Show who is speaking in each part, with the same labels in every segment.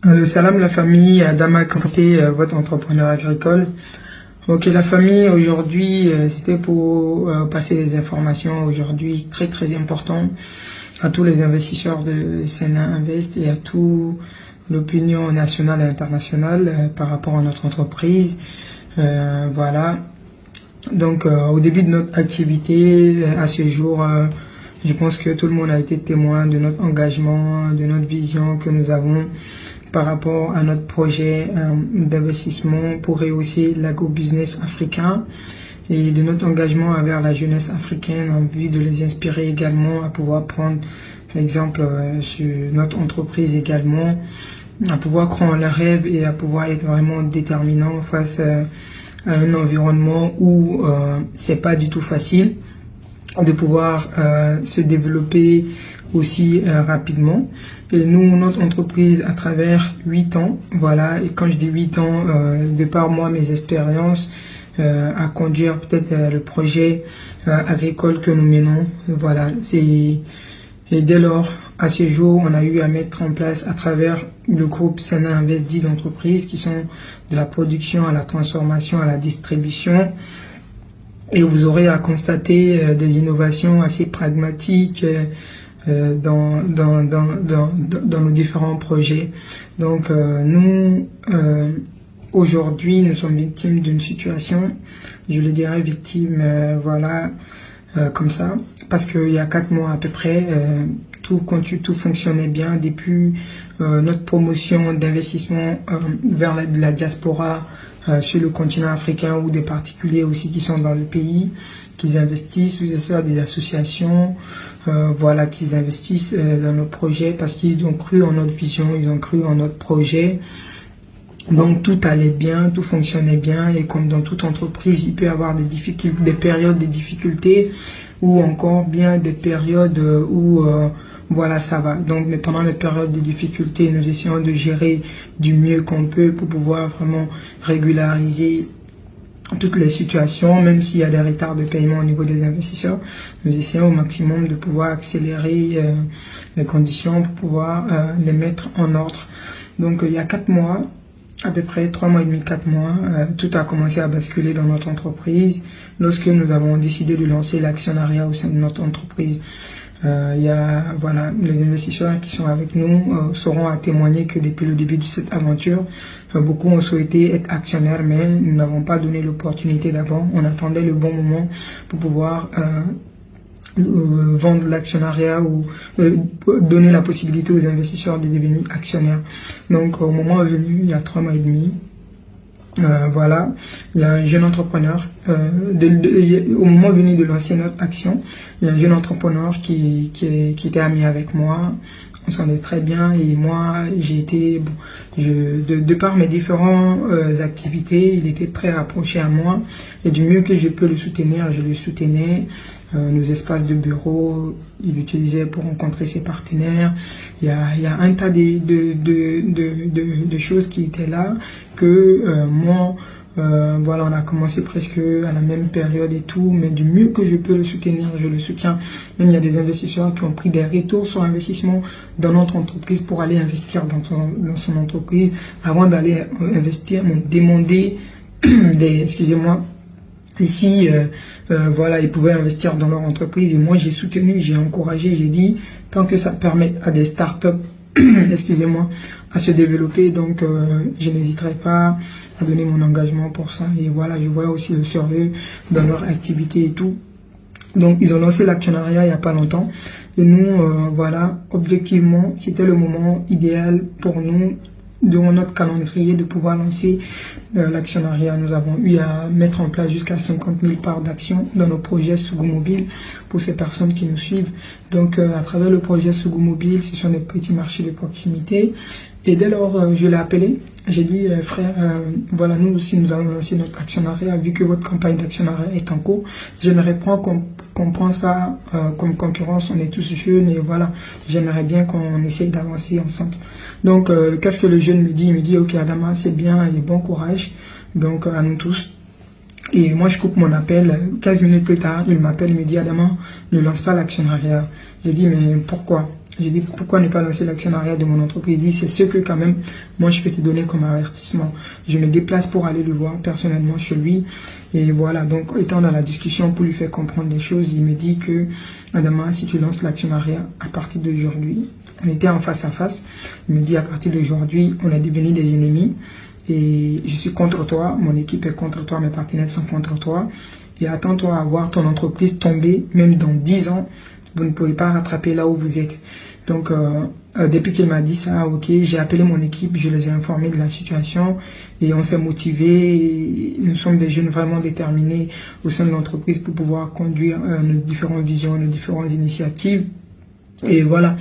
Speaker 1: Le salam, la famille, Adama Kanté, votre entrepreneur agricole. Ok, la famille, aujourd'hui, c'était pour passer des informations aujourd'hui très très importantes à tous les investisseurs de Sena Invest et à toute l'opinion nationale et internationale par rapport à notre entreprise. Voilà. Donc, au début de notre activité, à ce jour, je pense que tout le monde a été témoin de notre engagement, de notre vision que nous avons par rapport à notre projet d'investissement pour rehausser l'agrobusiness africain et de notre engagement envers la jeunesse africaine en vue de les inspirer également à pouvoir prendre exemple sur notre entreprise également, à pouvoir croire en leurs rêves et à pouvoir être vraiment déterminant face à un environnement où c'est pas du tout facile de pouvoir se développer aussi rapidement. Et nous, notre entreprise, à travers 8 ans, voilà, et quand je dis 8 ans, de par moi, mes expériences, à conduire peut-être le projet agricole que nous menons, voilà, et dès lors, à ce jour, on a eu à mettre en place à travers le groupe Sena Invest 10 entreprises qui sont de la production à la transformation, à la distribution. Et vous aurez à constater des innovations assez pragmatiques dans nos différents projets. Donc nous, aujourd'hui, nous sommes victimes d'une situation, je le dirais victime, voilà, comme ça, parce qu'il y a 4 mois à peu près, tout fonctionnait bien depuis notre promotion d'investissement vers la diaspora sur le continent africain ou des particuliers aussi qui sont dans le pays, qu'ils investissent, des associations, voilà, qu'ils investissent dans nos projets parce qu'ils ont cru en notre vision, ils ont cru en notre projet. Donc tout allait bien, tout fonctionnait bien et comme dans toute entreprise, il peut y avoir des difficultés, des périodes de difficultés ou encore bien des périodes où voilà, ça va. Donc pendant les périodes de difficultés, nous essayons de gérer du mieux qu'on peut pour pouvoir vraiment régulariser toutes les situations, même s'il y a des retards de paiement au niveau des investisseurs. Nous essayons au maximum de pouvoir accélérer les conditions pour pouvoir les mettre en ordre. Donc il y a 4 mois, à peu près 3 mois et demi, 4 mois, tout a commencé à basculer dans notre entreprise lorsque nous avons décidé de lancer l'actionnariat au sein de notre entreprise. Il y a, voilà, les investisseurs qui sont avec nous sauront à témoigner que depuis le début de cette aventure, beaucoup ont souhaité être actionnaires, mais nous n'avons pas donné l'opportunité d'abord. On attendait le bon moment pour pouvoir vendre l'actionnariat ou donner la possibilité aux investisseurs de devenir actionnaires. Donc au moment venu, il y a 3 mois et demi, voilà, il y a un jeune entrepreneur, au moment venu de lancer notre action, il y a un jeune entrepreneur qui était ami avec moi, on s'entendait très bien et moi j'ai été, de par mes différentes activités, il était très rapproché à moi et du mieux que je peux le soutenir, je le soutenais. Nos espaces de bureau, il l'utilisait pour rencontrer ses partenaires. Il y a un tas de choses qui étaient là que moi, voilà, on a commencé presque à la même période et tout, mais du mieux que je peux le soutenir, je le soutiens. Même il y a des investisseurs qui ont pris des retours sur investissement dans notre entreprise pour aller investir dans son entreprise. Avant d'aller investir, m'ont demandé excusez-moi, ici, voilà, ils pouvaient investir dans leur entreprise et moi j'ai soutenu, j'ai encouragé, j'ai dit tant que ça permet à des startups, excusez-moi, à se développer, donc je n'hésiterai pas à donner mon engagement pour ça. Et voilà, je vois aussi le sérieux dans leur activité et tout. Donc ils ont lancé l'actionnariat il n'y a pas longtemps et nous, voilà, objectivement, c'était le moment idéal pour nous durant notre calendrier de pouvoir lancer l'actionnariat. Nous avons eu à mettre en place jusqu'à 50 000 parts d'action dans nos projets Sougou Mobile pour ces personnes qui nous suivent. Donc à travers le projet Sougou Mobile, ce sont des petits marchés de proximité. Et dès lors, je l'ai appelé, j'ai dit frère, voilà, nous aussi nous allons lancer notre actionnariat, vu que votre campagne d'actionnariat est en cours, j'aimerais qu'on prend ça comme concurrence, on est tous jeunes et voilà, j'aimerais bien qu'on essaye d'avancer ensemble. Donc qu'est-ce que le jeune me dit? Il me dit ok Adama, c'est bien et bon courage, donc à nous tous. Et moi je coupe mon appel, 15 minutes plus tard, il m'appelle, il me dit Adama, ne lance pas l'actionnariat. J'ai dit mais pourquoi? J'ai dit, pourquoi ne pas lancer l'actionnariat de mon entreprise? Il dit, c'est ce que quand même, moi, je peux te donner comme avertissement. Je me déplace pour aller le voir personnellement chez lui. Et voilà, donc, étant dans la discussion pour lui faire comprendre des choses, il me dit que, Adama, si tu lances l'actionnariat à partir d'aujourd'hui, on était en face à face. Il me dit, à partir d'aujourd'hui, on est devenus des ennemis. Et je suis contre toi, mon équipe est contre toi, mes partenaires sont contre toi. Et attends-toi à voir ton entreprise tomber, même dans 10 ans, vous ne pouvez pas rattraper là où vous êtes. Donc, depuis qu'il m'a dit ça, ok, j'ai appelé mon équipe, je les ai informés de la situation et on s'est motivés. Nous sommes des jeunes vraiment déterminés au sein de l'entreprise pour pouvoir conduire nos différentes visions, nos différentes initiatives. Et voilà.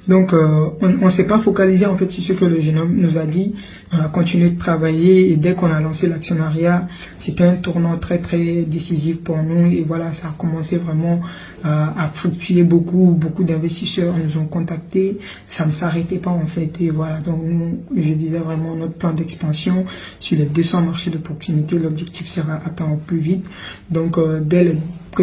Speaker 1: Donc, on ne s'est pas focalisé en fait sur ce que le jeune homme nous a dit. On a continué de travailler et dès qu'on a lancé l'actionnariat, c'était un tournant très très décisif pour nous. Et voilà, ça a commencé vraiment à fructuer beaucoup d'investisseurs nous ont contactés. Ça ne s'arrêtait pas en fait. Et voilà, donc nous, je disais vraiment notre plan d'expansion sur les 200 marchés de proximité, l'objectif sera atteint au plus vite. Donc, dès les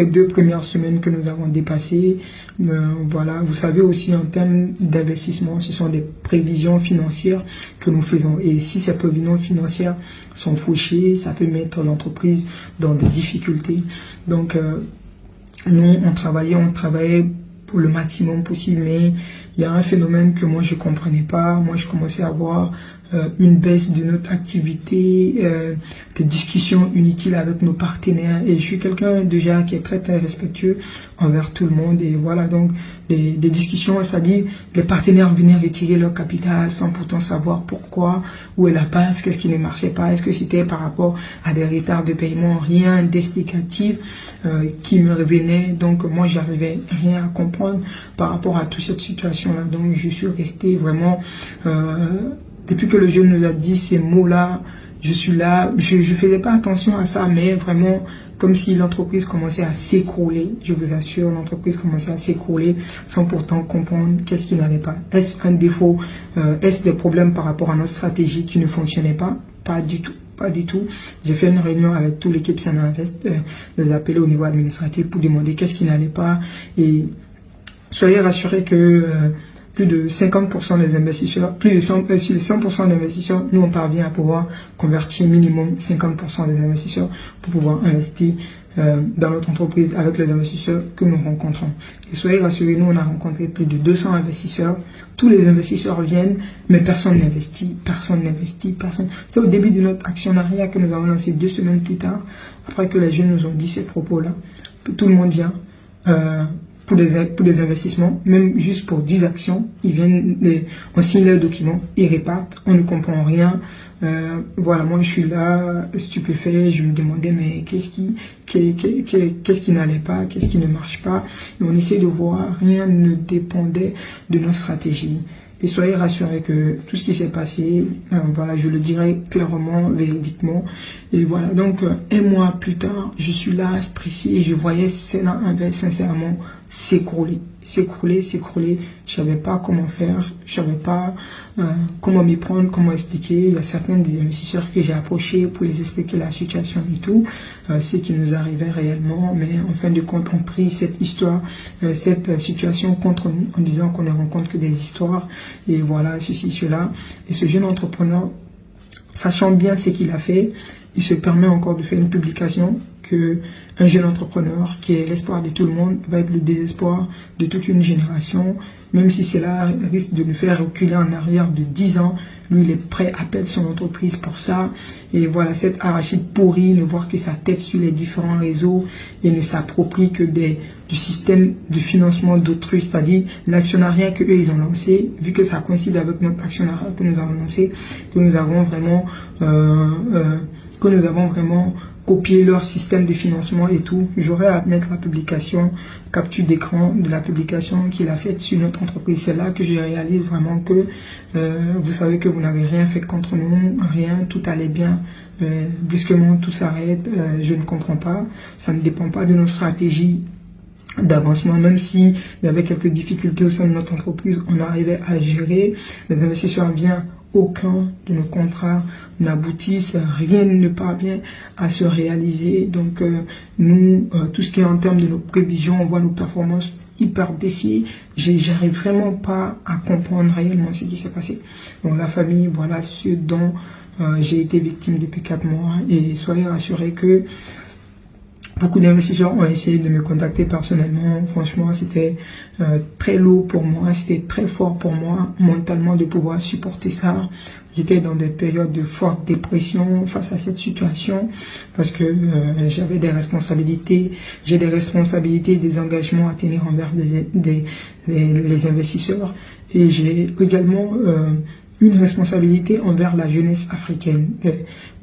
Speaker 1: 2 premières semaines que nous avons dépassées, voilà, vous savez aussi en termes d'investissement, ce sont des prévisions financières que nous faisons. Et si ces prévisions financières sont fauchées, ça peut mettre l'entreprise dans des difficultés. Donc, nous, on travaillait pour le maximum possible, mais il y a un phénomène que moi je comprenais pas. Moi, je commençais à voir une baisse de notre activité, des discussions inutiles avec nos partenaires. Et je suis quelqu'un déjà qui est très très respectueux envers tout le monde. Et voilà, donc des discussions, c'est-à-dire les partenaires venaient retirer leur capital sans pourtant savoir pourquoi, où est la base, qu'est-ce qui ne marchait pas, est-ce que c'était par rapport à des retards de paiement, rien d'explicatif qui me revenait. Donc moi, j'arrivais rien à comprendre par rapport à toute cette situation-là. Donc je suis resté vraiment... depuis que le jeune nous a dit ces mots-là, je suis là, je faisais pas attention à ça, mais vraiment comme si l'entreprise commençait à s'écrouler. Je vous assure, l'entreprise commençait à s'écrouler sans pourtant comprendre qu'est-ce qui n'allait pas. Est-ce un défaut? Est-ce des problèmes par rapport à notre stratégie qui ne fonctionnait pas? Pas du tout. Pas du tout. J'ai fait une réunion avec toute l'équipe Sana Invest, les appeler au niveau administratif pour demander qu'est-ce qui n'allait pas. Et soyez rassurés que... plus de 50% des investisseurs, plus de 100%, sur les 100% d'investisseurs, nous on parvient à pouvoir convertir minimum 50% des investisseurs pour pouvoir investir dans notre entreprise avec les investisseurs que nous rencontrons. Et soyez rassurés, nous on a rencontré plus de 200 investisseurs. Tous les investisseurs viennent, mais personne n'investit, personne. C'est au début de notre actionnariat que nous avons lancé 2 semaines plus tard, après que les jeunes nous ont dit ces propos-là. Tout le monde vient. Pour des investissements, même juste pour 10 actions, ils viennent, on signe leurs documents, ils repartent, on ne comprend rien. Voilà, moi je suis là, stupéfait, je me demandais mais qu'est-ce qui n'allait pas, qu'est-ce qui ne marche pas. Et on essaie de voir, rien ne dépendait de nos stratégies. Et soyez rassurés que tout ce qui s'est passé, voilà, je le dirai clairement, véridiquement. Et voilà, donc 1 mois plus tard, je suis là, stressé, et je voyais Sana Invest sincèrement s'écrouler. Je savais pas comment faire, je savais pas comment m'y prendre, comment expliquer. Il y a certains des investisseurs que j'ai approchés pour les expliquer la situation et tout, ce qui nous arrivait réellement. Mais en fin de compte, on prit cette histoire, cette situation contre nous en disant qu'on ne rencontre que des histoires. Et voilà, ceci, cela. Et ce jeune entrepreneur, sachant bien ce qu'il a fait, il se permet encore de faire une publication que un jeune entrepreneur qui est l'espoir de tout le monde va être le désespoir de toute une génération, même si cela risque de nous faire reculer en arrière de 10 ans. Lui, il est prêt à perdre son entreprise pour ça. Et voilà, cette arachide pourrie, ne voir que sa tête sur les différents réseaux et ne s'approprie que du système de financement d'autrui, c'est-à-dire l'actionnariat que eux ils ont lancé, vu que ça coïncide avec notre actionnariat que nous avons lancé, que nous avons vraiment copier leur système de financement et tout. J'aurais à mettre la publication, capture d'écran de la publication qu'il a faite sur notre entreprise. C'est là que je réalise vraiment que vous savez que vous n'avez rien fait contre nous, rien, tout allait bien. Brusquement, tout s'arrête. Je ne comprends pas. Ça ne dépend pas de nos stratégies d'avancement, même si il y avait quelques difficultés au sein de notre entreprise, on arrivait à gérer. Les investisseurs viennent, aucun de nos contrats n'aboutissent, rien ne parvient à se réaliser. Donc nous, tout ce qui est en termes de nos prévisions, on voit nos performances hyper baissé. J'arrive vraiment pas à comprendre réellement ce qui s'est passé. Donc la famille, voilà ce dont j'ai été victime depuis 4 mois. Et soyez rassurés que beaucoup d'investisseurs ont essayé de me contacter personnellement. Franchement, c'était très lourd pour moi, c'était très fort pour moi mentalement de pouvoir supporter ça. J'étais dans des périodes de forte dépression face à cette situation parce que j'avais des responsabilités, j'ai des responsabilités, des engagements à tenir envers les investisseurs et j'ai également une responsabilité envers la jeunesse africaine,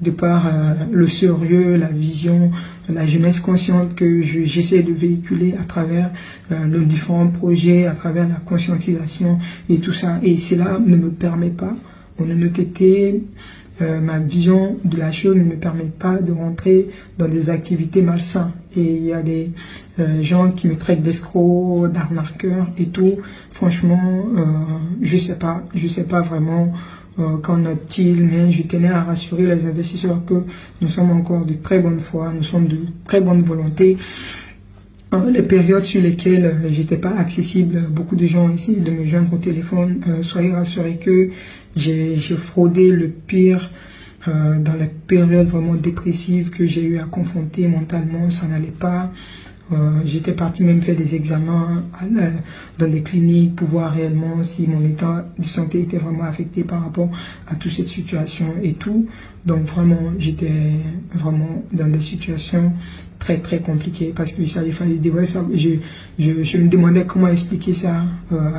Speaker 1: de par le sérieux, la vision, la jeunesse consciente que j'essaie de véhiculer à travers nos différents projets, à travers la conscientisation et tout ça. Et cela ne me permet pas, en honnêteté, ma vision de la chose ne me permet pas de rentrer dans des activités malsaines. Et il y a des gens qui me traitent d'escrocs, d'arnaqueurs et tout. Franchement, je sais pas vraiment qu'en est-il, mais je tenais à rassurer les investisseurs que nous sommes encore de très bonne foi, nous sommes de très bonne volonté. Les périodes sur lesquelles j'étais pas accessible, beaucoup de gens ont essayé de me joindre au téléphone. Soyez rassurés que j'ai fraudé le pire dans les périodes vraiment dépressives que j'ai eu à confronter mentalement. Ça n'allait pas. J'étais parti même faire des examens dans des cliniques pour voir réellement si mon état de santé était vraiment affecté par rapport à toute cette situation et tout. Donc vraiment, j'étais vraiment dans des situations très très compliquées parce que ça, il fallait dire ça. Je me demandais comment expliquer ça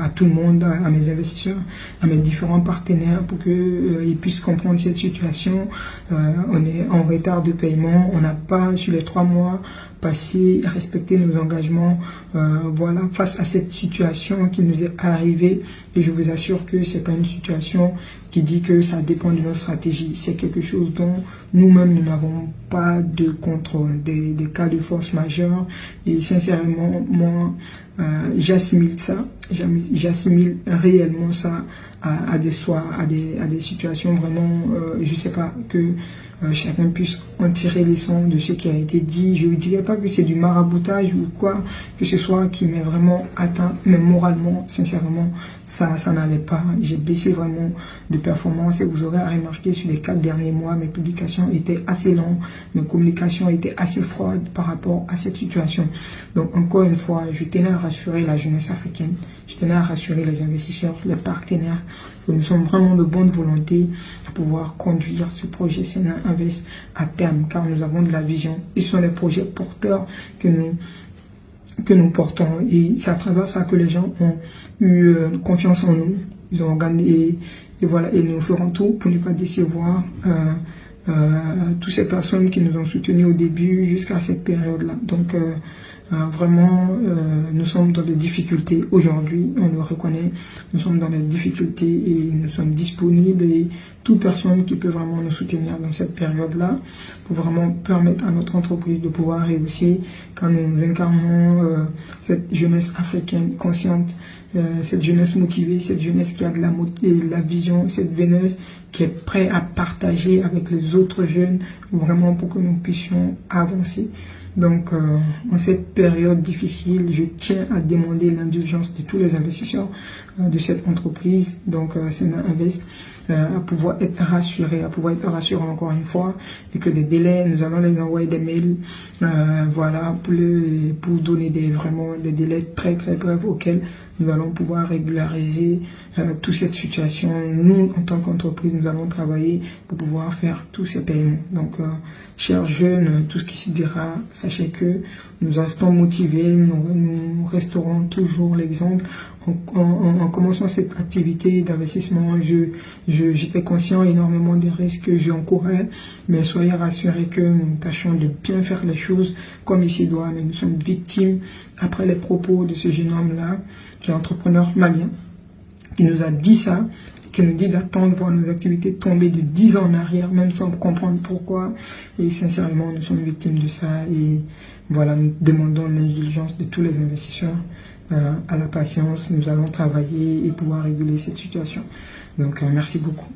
Speaker 1: à tout le monde, à mes investisseurs, à mes différents partenaires pour qu'ils puissent comprendre cette situation. On est en retard de paiement, on n'a pas sur les 3 mois passé, respecter nos engagements, voilà, face à cette situation qui nous est arrivée. Et je vous assure que c'est pas une situation qui dit que ça dépend de notre stratégie. C'est quelque chose dont nous-mêmes, nous n'avons pas de contrôle, des cas de force majeure. Et sincèrement, moi, j'assimile ça, j'assimile réellement ça à des situations vraiment, je sais pas, que chacun puisse en tirer les leçons de ce qui a été dit. Je ne dirais pas que c'est du maraboutage ou quoi que ce soit qui m'est vraiment atteint, mais moralement, sincèrement, ça n'allait pas. J'ai baissé vraiment de performance et vous aurez remarqué sur les 4 derniers mois, mes publications étaient assez longues, mes communications étaient assez froides par rapport à cette situation. Donc encore une fois, je tenais à rassurer la jeunesse africaine, je tenais à rassurer les investisseurs, les partenaires, que nous sommes vraiment de bonne volonté à pouvoir conduire ce projet Sénat Invest à terme, car nous avons de la vision. Ils sont les projets porteurs que nous portons. Et c'est à travers ça que les gens ont eu confiance en nous. Ils ont gagné et voilà, et nous ferons tout pour ne pas décevoir toutes ces personnes qui nous ont soutenus au début jusqu'à cette période-là. Donc vraiment, nous sommes dans des difficultés aujourd'hui, on le reconnaît, nous sommes dans des difficultés et nous sommes disponibles et toute personne qui peut vraiment nous soutenir dans cette période-là pour vraiment permettre à notre entreprise de pouvoir réussir quand nous incarnons cette jeunesse africaine consciente, cette jeunesse motivée, cette jeunesse qui a de la vision, cette jeunesse qui est prête à partager avec les autres jeunes vraiment pour que nous puissions avancer. Donc, en cette période difficile, je tiens à demander l'indulgence de tous les investisseurs de cette entreprise, donc Sénat Invest, à pouvoir être rassurés, encore une fois, et que les délais, nous allons les envoyer des mails, voilà, pour donner vraiment des délais très très brefs auxquels nous allons pouvoir régulariser toute cette situation. Nous, en tant qu'entreprise, nous allons travailler pour pouvoir faire tous ces paiements. Donc, chers jeunes, tout ce qui se dira, sachez que nous restons motivés, nous resterons toujours l'exemple. En commençant cette activité d'investissement, j'étais conscient énormément des risques que j'encourais, mais soyez rassurés que nous tâchons de bien faire les choses comme il s'y doit. Mais nous sommes victimes, après les propos de ce jeune homme-là, qui est entrepreneur malien, qui nous a dit ça, qui nous dit d'attendre voir nos activités tomber de 10 ans en arrière, même sans comprendre pourquoi. Et sincèrement, nous sommes victimes de ça. Et voilà, nous demandons l'indulgence de tous les investisseurs à la patience. Nous allons travailler et pouvoir réguler cette situation. Donc, merci beaucoup.